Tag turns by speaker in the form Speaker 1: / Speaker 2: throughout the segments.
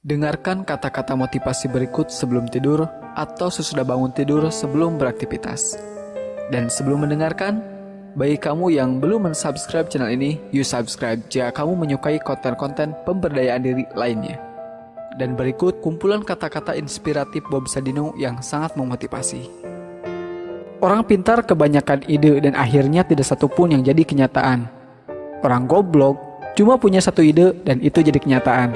Speaker 1: Dengarkan kata-kata motivasi berikut sebelum tidur atau sesudah bangun tidur sebelum beraktivitas. Dan sebelum mendengarkan, bagi kamu yang belum mensubscribe channel ini, you subscribe jika kamu menyukai konten-konten pemberdayaan diri lainnya. Dan berikut kumpulan kata-kata inspiratif Bob Sadino yang sangat memotivasi. Orang pintar kebanyakan ide dan akhirnya tidak satupun yang jadi kenyataan. Orang goblok cuma punya satu ide dan itu jadi kenyataan.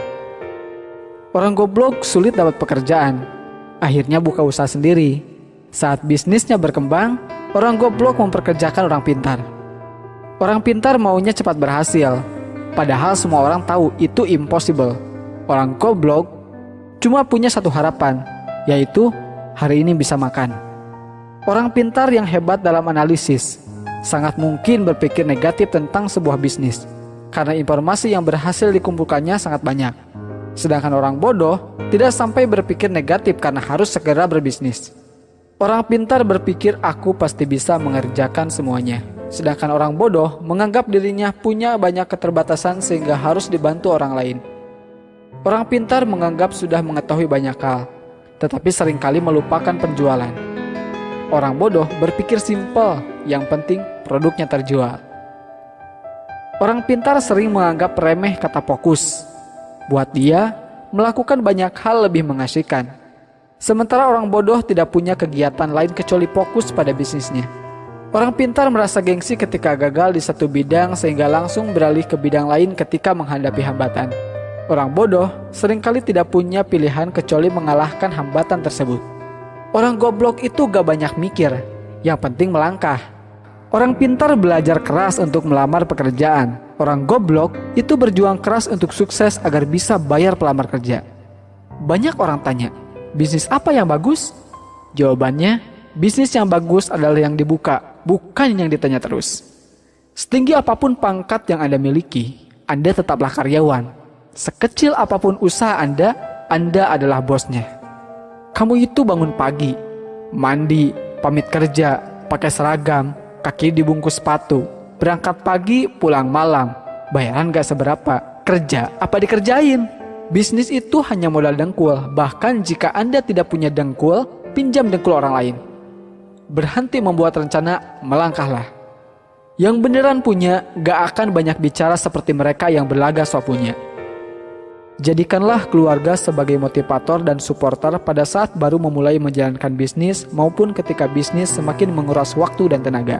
Speaker 1: Orang goblok sulit dapat pekerjaan, akhirnya buka usaha sendiri. Saat bisnisnya berkembang, orang goblok memperkerjakan orang pintar. Orang pintar maunya cepat berhasil, padahal semua orang tahu itu impossible. Orang goblok cuma punya satu harapan, yaitu hari ini bisa makan. Orang pintar yang hebat dalam analisis sangat mungkin berpikir negatif tentang sebuah bisnis, karena informasi yang berhasil dikumpulkannya sangat banyak. Sedangkan orang bodoh tidak sampai berpikir negatif karena harus segera berbisnis. Orang pintar berpikir aku pasti bisa mengerjakan semuanya. Sedangkan orang bodoh menganggap dirinya punya banyak keterbatasan sehingga harus dibantu orang lain. Orang pintar menganggap sudah mengetahui banyak hal, tetapi seringkali melupakan penjualan. Orang bodoh berpikir simpel, yang penting produknya terjual. Orang pintar sering menganggap remeh kata fokus. Buat dia, melakukan banyak hal lebih mengasihkan. Sementara orang bodoh tidak punya kegiatan lain kecuali fokus pada bisnisnya. Orang pintar merasa gengsi ketika gagal di satu bidang sehingga langsung beralih ke bidang lain ketika menghadapi hambatan. Orang bodoh seringkali tidak punya pilihan kecuali mengalahkan hambatan tersebut. Orang goblok itu gak banyak mikir, yang penting melangkah. Orang pintar belajar keras untuk melamar pekerjaan. Orang goblok itu berjuang keras untuk sukses agar bisa bayar pelamar kerja. Banyak orang tanya, bisnis apa yang bagus? Jawabannya, bisnis yang bagus adalah yang dibuka, bukan yang ditanya terus. Setinggi apapun pangkat yang Anda miliki, Anda tetaplah karyawan. Sekecil apapun usaha Anda adalah bosnya. Kamu itu bangun pagi, mandi, pamit kerja, pakai seragam, kaki dibungkus sepatu, berangkat pagi, pulang malam, bayaran gak seberapa, kerja apa dikerjain? Bisnis itu hanya modal dengkul, bahkan jika Anda tidak punya dengkul, pinjam dengkul orang lain. Berhenti membuat rencana, melangkahlah. Yang beneran punya gak akan banyak bicara seperti mereka yang berlagak sok punya. Jadikanlah keluarga sebagai motivator dan supporter pada saat baru memulai menjalankan bisnis maupun ketika bisnis semakin menguras waktu dan tenaga.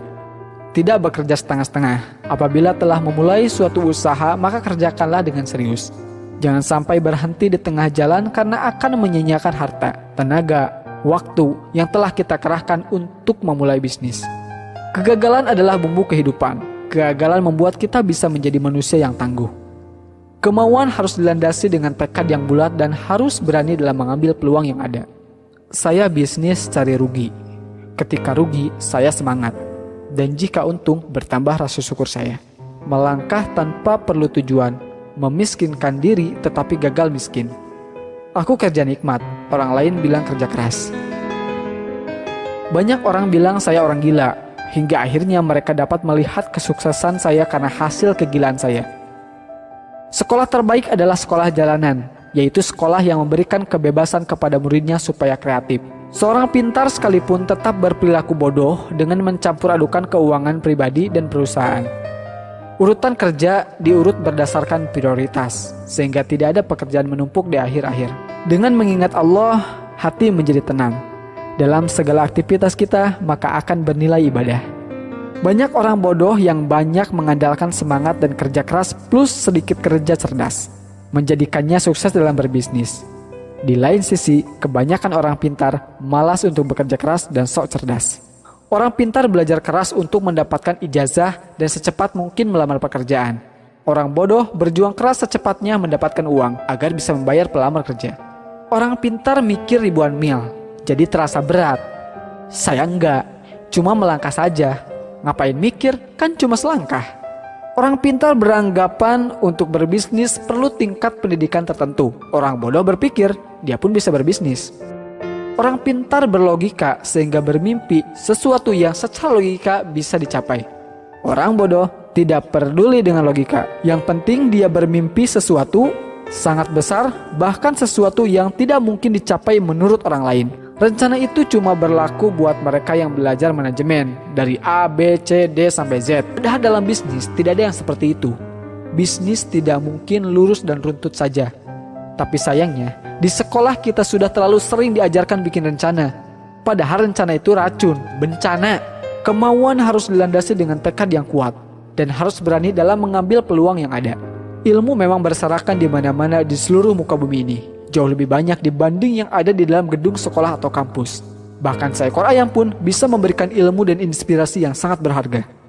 Speaker 1: Tidak bekerja setengah-setengah. Apabila telah memulai suatu usaha, maka kerjakanlah dengan serius. Jangan sampai berhenti di tengah jalan karena akan menyia-nyiakan harta, tenaga, waktu yang telah kita kerahkan untuk memulai bisnis. Kegagalan adalah bumbu kehidupan. Kegagalan membuat kita bisa menjadi manusia yang tangguh. Kemauan harus dilandasi dengan tekad yang bulat dan harus berani dalam mengambil peluang yang ada. Saya bisnis cari rugi. Ketika rugi, saya semangat. Dan jika untung, bertambah rasa syukur saya. Melangkah tanpa perlu tujuan, memiskinkan diri tetapi gagal miskin. Aku kerja nikmat, orang lain bilang kerja keras. Banyak orang bilang saya orang gila, hingga akhirnya mereka dapat melihat kesuksesan saya karena hasil kegilaan saya. Sekolah terbaik adalah sekolah jalanan, yaitu sekolah yang memberikan kebebasan kepada muridnya supaya kreatif. Seorang pintar sekalipun tetap berperilaku bodoh dengan mencampur adukan keuangan pribadi dan perusahaan. Urutan kerja diurut berdasarkan prioritas, sehingga tidak ada pekerjaan menumpuk di akhir-akhir. Dengan mengingat Allah, hati menjadi tenang. Dalam segala aktivitas kita, maka akan bernilai ibadah. Banyak orang bodoh yang banyak mengandalkan semangat dan kerja keras plus sedikit kerja cerdas, menjadikannya sukses dalam berbisnis. Di lain sisi, kebanyakan orang pintar malas untuk bekerja keras dan sok cerdas. Orang pintar belajar keras untuk mendapatkan ijazah dan secepat mungkin melamar pekerjaan. Orang bodoh berjuang keras secepatnya mendapatkan uang agar bisa membayar pelamar kerja. Orang pintar mikir ribuan mil, jadi terasa berat. Saya enggak, cuma melangkah saja. Ngapain mikir, kan cuma selangkah. Orang pintar beranggapan untuk berbisnis perlu tingkat pendidikan tertentu. Orang bodoh berpikir dia pun bisa berbisnis. Orang pintar berlogika sehingga bermimpi sesuatu yang secara logika bisa dicapai. Orang bodoh tidak peduli dengan logika. Yang penting dia bermimpi sesuatu sangat besar, bahkan sesuatu yang tidak mungkin dicapai menurut orang lain. Rencana itu cuma berlaku buat mereka yang belajar manajemen dari A, B, C, D, sampai Z. Padahal dalam bisnis tidak ada yang seperti itu. Bisnis tidak mungkin lurus dan runtut saja. Tapi sayangnya, di sekolah kita sudah terlalu sering diajarkan bikin rencana. Padahal rencana itu racun, bencana. Kemauan harus dilandasi dengan tekad yang kuat dan harus berani dalam mengambil peluang yang ada. Ilmu memang berserakan di mana-mana di seluruh muka bumi ini. Jauh lebih banyak dibanding yang ada di dalam gedung sekolah atau kampus. Bahkan seekor ayam pun bisa memberikan ilmu dan inspirasi yang sangat berharga.